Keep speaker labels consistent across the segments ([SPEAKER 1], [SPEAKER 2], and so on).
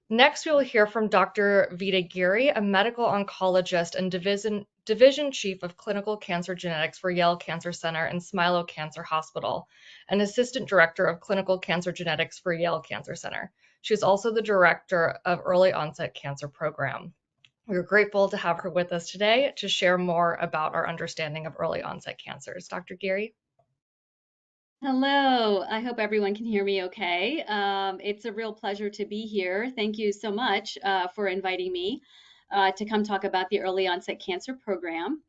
[SPEAKER 1] Next, we will hear from Dr. Veda Giri, a medical oncologist and division chief of clinical cancer genetics for Yale Cancer Center and Smilow Cancer Hospital, and assistant director of clinical cancer genetics for Yale Cancer Center. She is also the director of early onset cancer program. We're grateful to have her with us today to share more about our understanding of early onset cancers. Dr. Giri?
[SPEAKER 2] Hello, I hope everyone can hear me okay. It's a real pleasure to be here. Thank you so much for inviting me to come talk about the early onset cancer program.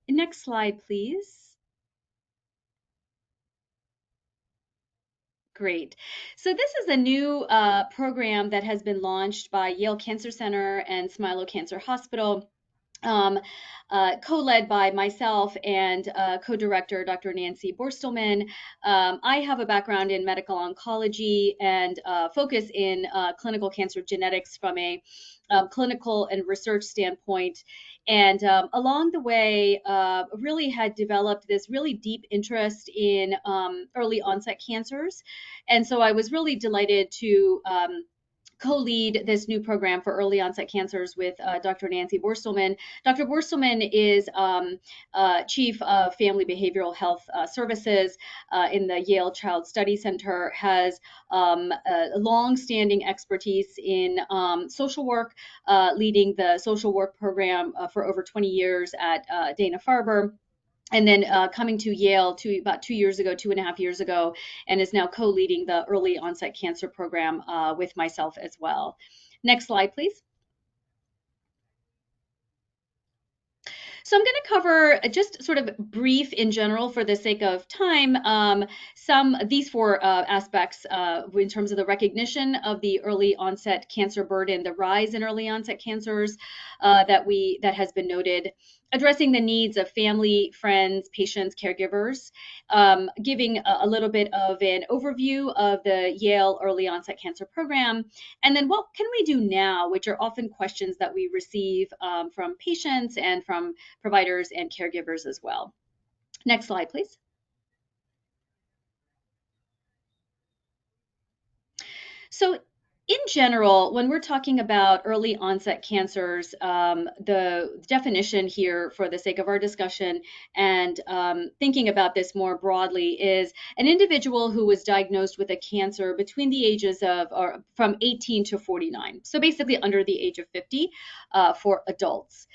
[SPEAKER 2] Next slide, please. Great. So this is a new program that has been launched by Yale Cancer Center and Smilow Cancer Hospital, um, co-led by myself and co-director Dr. Nancy Borstelman. I have a background in medical oncology and focus in clinical cancer genetics from a clinical and research standpoint. And along the way, really had developed this really deep interest in early onset cancers. And so I was really delighted to co-lead this new program for early onset cancers with Dr. Nancy Borstelman. Dr. Borstelman is chief of family behavioral health services in the Yale Child Study Center, has a long-standing expertise in social work, leading the social work program for over 20 years at Dana-Farber, and then coming to Yale about 2 years ago, 2.5 years ago, and is now co-leading the early onset cancer program with myself as well. Next slide, please. So I'm going to cover just sort of brief in general for the sake of time, these four aspects in terms of the recognition of the early onset cancer burden, the rise in early onset cancers that has been noted, addressing the needs of family, friends, patients, caregivers, giving a little bit of an overview of the Yale early onset cancer program, and then what can we do now, which are often questions that we receive from patients and from providers and caregivers as well. Next slide, please. So in general, when we're talking about early onset cancers, the definition here for the sake of our discussion and thinking about this more broadly is an individual who was diagnosed with a cancer between the ages of or from 18 to 49. So basically under the age of 50 for adults.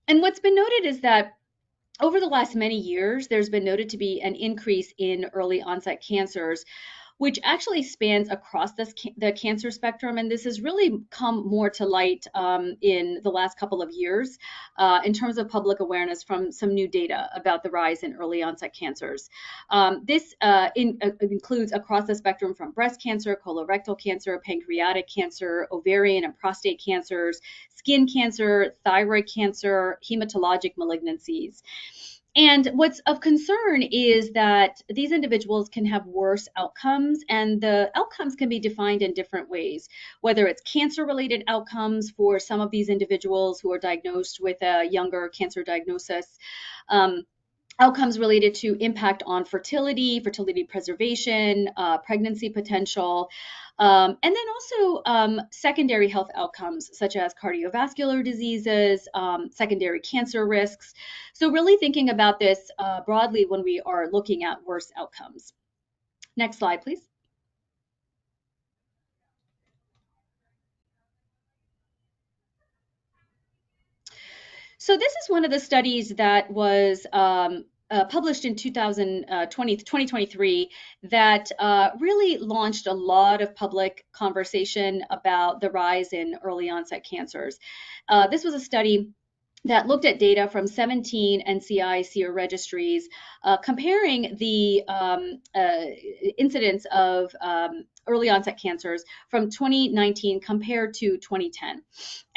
[SPEAKER 2] And what's been noted is that over the last many years, there's been noted to be an increase in early onset cancers, which actually spans across the cancer spectrum. And this has really come more to light in the last couple of years in terms of public awareness from some new data about the rise in early onset cancers. This includes across the spectrum from breast cancer, colorectal cancer, pancreatic cancer, ovarian and prostate cancers, skin cancer, thyroid cancer, hematologic malignancies. And what's of concern is that these individuals can have worse outcomes, and the outcomes can be defined in different ways, whether it's cancer related outcomes for some of these individuals who are diagnosed with a younger cancer diagnosis. Outcomes related to impact on fertility, fertility preservation, pregnancy potential, and then also secondary health outcomes such as cardiovascular diseases, secondary cancer risks. So really thinking about this broadly when we are looking at worse outcomes. Next slide, please. So this is one of the studies that was published in 2023 that really launched a lot of public conversation about the rise in early onset cancers. This was a study that looked at data from 17 NCI-SEER registries, comparing the incidence of early onset cancers from 2019 compared to 2010.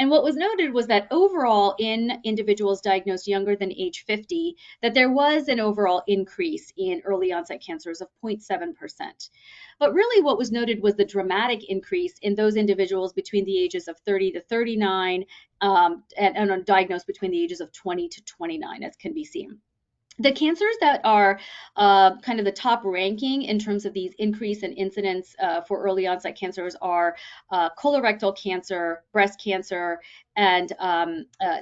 [SPEAKER 2] And what was noted was that overall in individuals diagnosed younger than age 50, that there was an overall increase in early onset cancers of 0.7%. But really what was noted was the dramatic increase in those individuals between the ages of 30 to 39 and diagnosed between the ages of 20 to 29, as can be seen. The cancers that are kind of the top ranking in terms of these increase in incidence for early onset cancers are colorectal cancer, breast cancer, and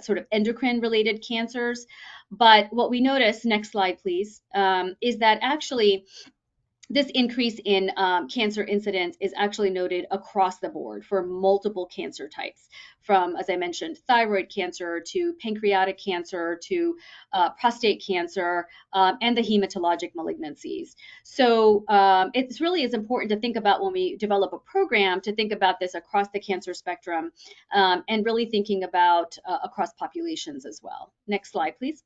[SPEAKER 2] sort of endocrine related cancers. But what we notice, next slide, please, is that actually this increase in cancer incidence is actually noted across the board for multiple cancer types, from, as I mentioned, thyroid cancer to pancreatic cancer to prostate cancer and the hematologic malignancies. So it really is important to think about when we develop a program to think about this across the cancer spectrum and really thinking about across populations as well. Next slide, please.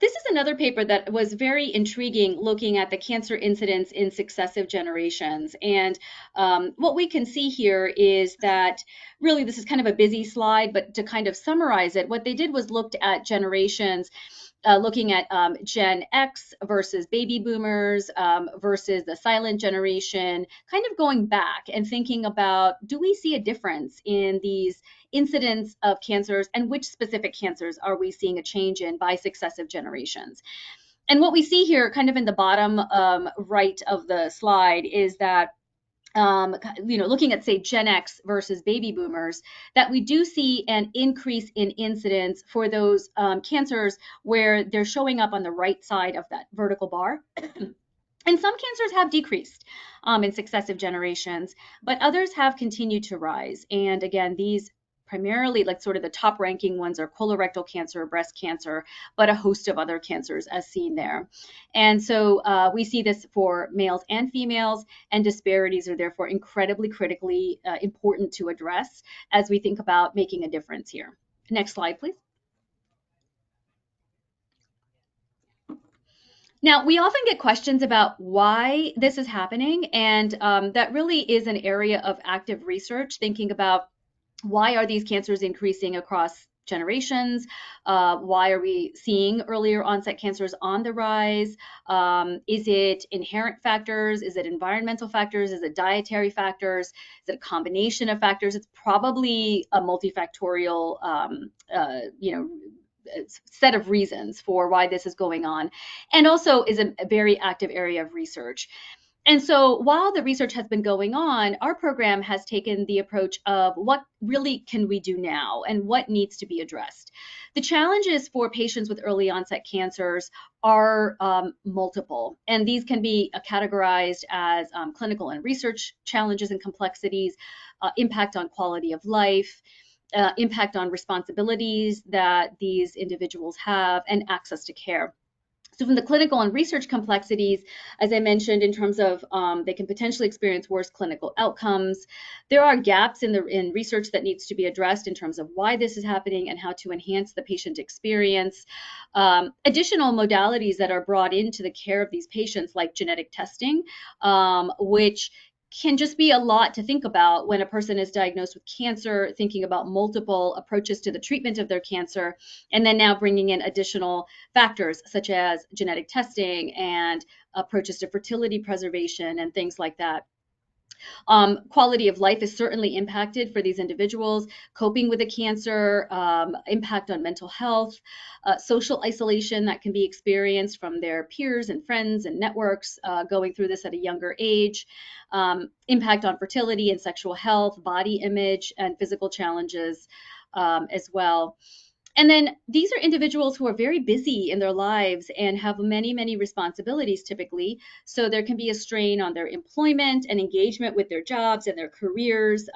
[SPEAKER 2] This is another paper that was very intriguing, looking at the cancer incidence in successive generations. And what we can see here is that really this is kind of a busy slide, but to kind of summarize it, what they did was looked at generations looking at Gen X versus baby boomers versus the silent generation, kind of going back and thinking about, do we see a difference in these incidence of cancers and which specific cancers are we seeing a change in by successive generations? And what we see here, kind of in the bottom right of the slide, is that looking at, say, Gen X versus baby boomers, that we do see an increase in incidence for those cancers where they're showing up on the right side of that vertical bar. And some cancers have decreased in successive generations, but others have continued to rise. And again, these primarily, like sort of the top ranking ones, are colorectal cancer, breast cancer, but a host of other cancers as seen there. And so we see this for males and females, and disparities are therefore incredibly critically important to address as we think about making a difference here. Next slide, please. Now, we often get questions about why this is happening, and that really is an area of active research, thinking about why are these cancers increasing across generations? Why are we seeing earlier onset cancers on the rise? Is it inherent factors? Is it environmental factors? Is it dietary factors? Is it a combination of factors? It's probably a multifactorial, set of reasons for why this is going on, and also is a very active area of research. And so while the research has been going on, our program has taken the approach of what really can we do now and what needs to be addressed. The challenges for patients with early onset cancers are multiple, and these can be categorized as clinical and research challenges and complexities, impact on quality of life, impact on responsibilities that these individuals have, and access to care. So from the clinical and research complexities, as I mentioned, in terms of they can potentially experience worse clinical outcomes. There are gaps in research that needs to be addressed in terms of why this is happening and how to enhance the patient experience. Additional modalities that are brought into the care of these patients, like genetic testing, which can just be a lot to think about when a person is diagnosed with cancer, thinking about multiple approaches to the treatment of their cancer, and then now bringing in additional factors such as genetic testing and approaches to fertility preservation and things like that. Quality of life is certainly impacted for these individuals, coping with the cancer, impact on mental health, social isolation that can be experienced from their peers and friends and networks going through this at a younger age, impact on fertility and sexual health, body image, and physical challenges as well. And then these are individuals who are very busy in their lives and have many, many responsibilities typically. So there can be a strain on their employment and engagement with their jobs and their careers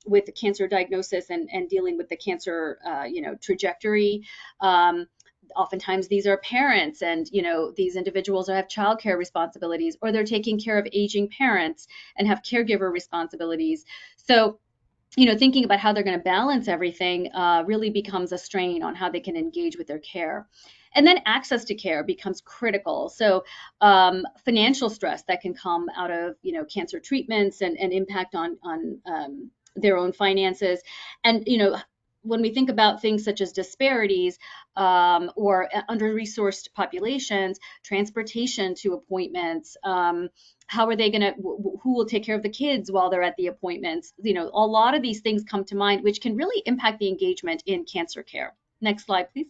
[SPEAKER 2] with the cancer diagnosis and dealing with the cancer, trajectory. Oftentimes these are parents, and these individuals have childcare responsibilities, or they're taking care of aging parents and have caregiver responsibilities. So thinking about how they're going to balance everything really becomes a strain on how they can engage with their care. And then access to care becomes critical. So financial stress that can come out of cancer treatments and impact on their own finances, and when we think about things such as disparities or under-resourced populations, transportation to appointments, how are they going to, who will take care of the kids while they're at the appointments? You know, a lot of these things come to mind, which can really impact the engagement in cancer care. Next slide, please.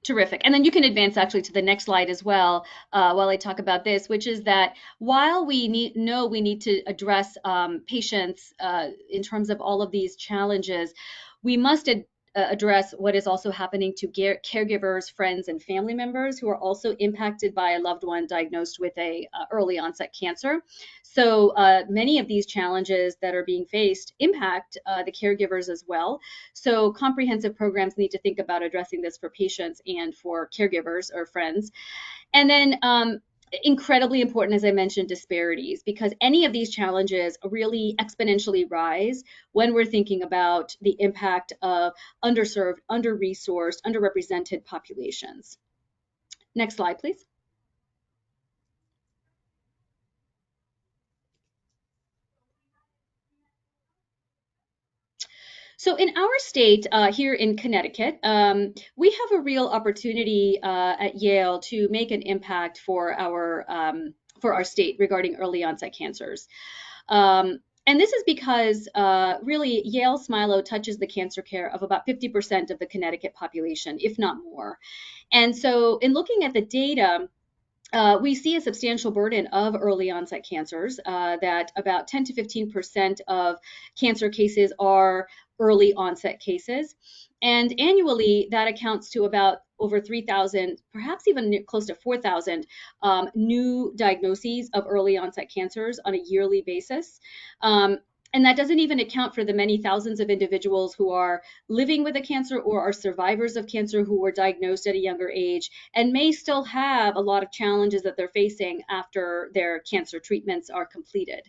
[SPEAKER 2] Terrific. And then you can advance actually to the next slide as well while I talk about this, which is that while we need to address patients in terms of all of these challenges, we must address what is also happening to caregivers, friends, and family members who are also impacted by a loved one diagnosed with a early onset cancer. So many of these challenges that are being faced impact the caregivers as well. So comprehensive programs need to think about addressing this for patients and for caregivers or friends. And then incredibly important, as I mentioned, disparities, because any of these challenges really exponentially rise when we're thinking about the impact of underserved, under-resourced, underrepresented populations. Next slide, please. So in our state here in Connecticut, we have a real opportunity at Yale to make an impact for our state regarding early onset cancers. And this is because really Yale Smilo touches the cancer care of about 50% of the Connecticut population, if not more. And so in looking at the data, we see a substantial burden of early onset cancers, that about 10 to 15% of cancer cases are early onset cases. And annually, that accounts to about over 3,000, perhaps even close to 4,000 new diagnoses of early onset cancers on a yearly basis. And that doesn't even account for the many thousands of individuals who are living with a cancer or are survivors of cancer who were diagnosed at a younger age and may still have a lot of challenges that they're facing after their cancer treatments are completed.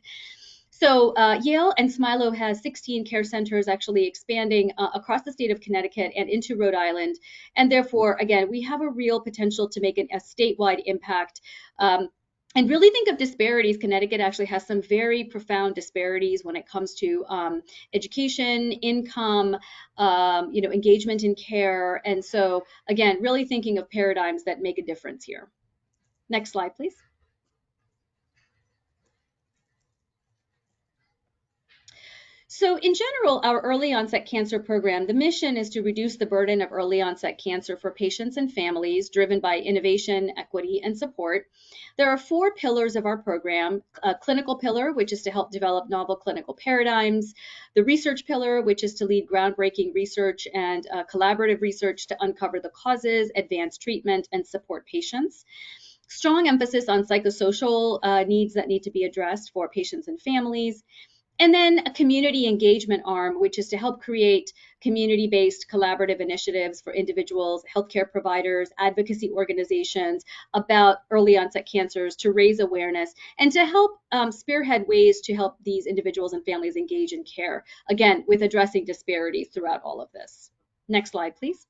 [SPEAKER 2] So Yale and Smilo has 16 care centers actually expanding across the state of Connecticut and into Rhode Island. And therefore, again, we have a real potential to make a statewide impact. And really think of disparities. Connecticut actually has some very profound disparities when it comes to education, income, engagement in care. And so, again, really thinking of paradigms that make a difference here. Next slide, please. So in general, our early onset cancer program, the mission is to reduce the burden of early onset cancer for patients and families, driven by innovation, equity, and support. There are 4 pillars of our program: a clinical pillar, which is to help develop novel clinical paradigms; the research pillar, which is to lead groundbreaking research and collaborative research to uncover the causes, advance treatment, and support patients; strong emphasis on psychosocial needs that need to be addressed for patients and families; and then a community engagement arm, which is to help create community-based collaborative initiatives for individuals, healthcare providers, advocacy organizations about early onset cancers to raise awareness and to help spearhead ways to help these individuals and families engage in care, again, with addressing disparities throughout all of this. Next slide, please.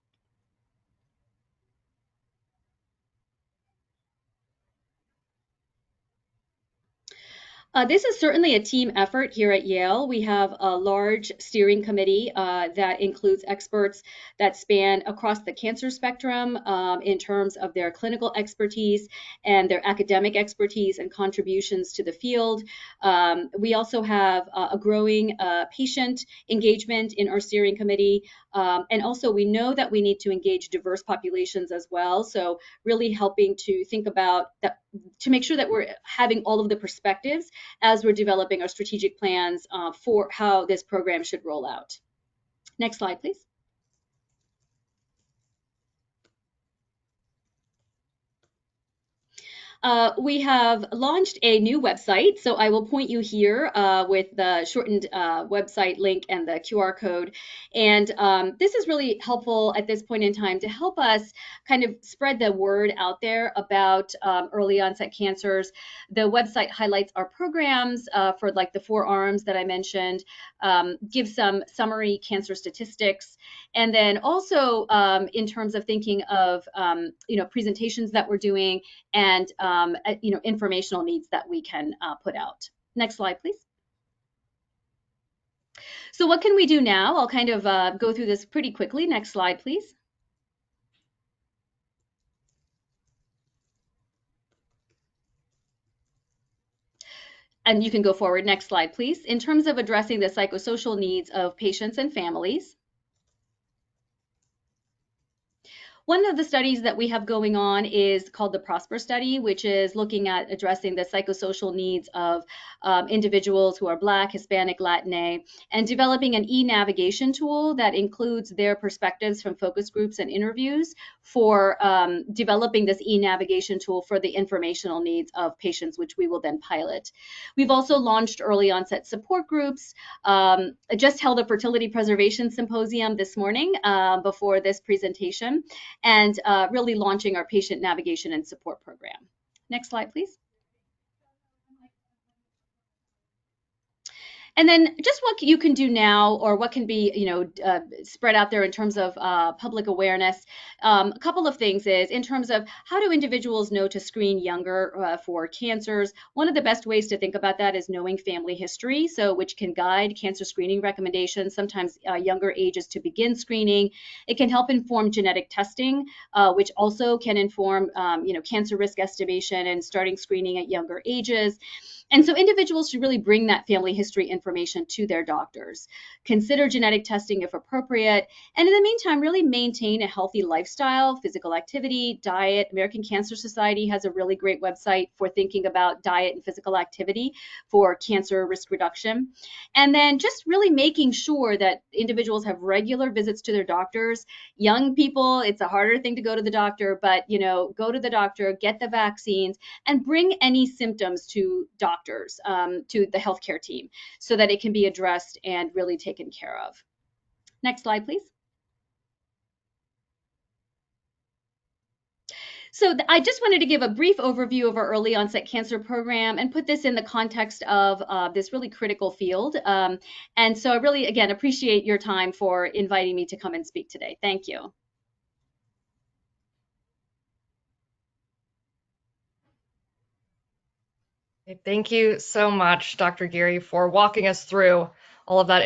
[SPEAKER 2] This is certainly a team effort here at Yale. We have a large steering committee that includes experts that span across the cancer spectrum in terms of their clinical expertise and their academic expertise and contributions to the field. We also have a growing patient engagement in our steering committee. And also we know that we need to engage diverse populations as well. So really helping to think about that, to make sure that we're having all of the perspectives as we're developing our strategic plans for how this program should roll out. Next slide, please. We have launched a new website, so I will point you here with the shortened website link and the QR code. And this is really helpful at this point in time to help us kind of spread the word out there about early onset cancers. The website highlights our programs for like the 4 arms that I mentioned, gives some summary cancer statistics, and then also in terms of thinking of presentations that we're doing and informational needs that we can put out. Next slide, please. So what can we do now? I'll kind of go through this pretty quickly. Next slide, please. And you can go forward. Next slide, please. In terms of addressing the psychosocial needs of patients and families, one of the studies that we have going on is called the Prosper Study, which is looking at addressing the psychosocial needs of individuals who are Black, Hispanic, Latina, and developing an e-navigation tool that includes their perspectives from focus groups and interviews for developing this e-navigation tool for the informational needs of patients, which we will then pilot. We've also launched early onset support groups. I just held a fertility preservation symposium this morning before this presentation, and really launching our patient navigation and support program. Next slide, please. And then just what you can do now, or what can be, spread out there in terms of public awareness. A couple of things is in terms of how do individuals know to screen younger for cancers. One of the best ways to think about that is knowing family history, so which can guide cancer screening recommendations. Sometimes younger ages to begin screening. It can help inform genetic testing, which also can inform, cancer risk estimation and starting screening at younger ages. And so individuals should really bring that family history information to their doctors. Consider genetic testing if appropriate. And in the meantime, really maintain a healthy lifestyle, physical activity, diet. American Cancer Society has a really great website for thinking about diet and physical activity for cancer risk reduction. And then just really making sure that individuals have regular visits to their doctors. Young people, it's a harder thing to go to the doctor, but go to the doctor, get the vaccines, and bring any symptoms to doctors, to the healthcare team, so that it can be addressed and really taken care of. Next slide, please. So I just wanted to give a brief overview of our early onset cancer program and put this in the context of this really critical field. And so I really, again, appreciate your time for inviting me to come and speak today. Thank you.
[SPEAKER 1] Thank you so much, Dr. Giri, for walking us through all of that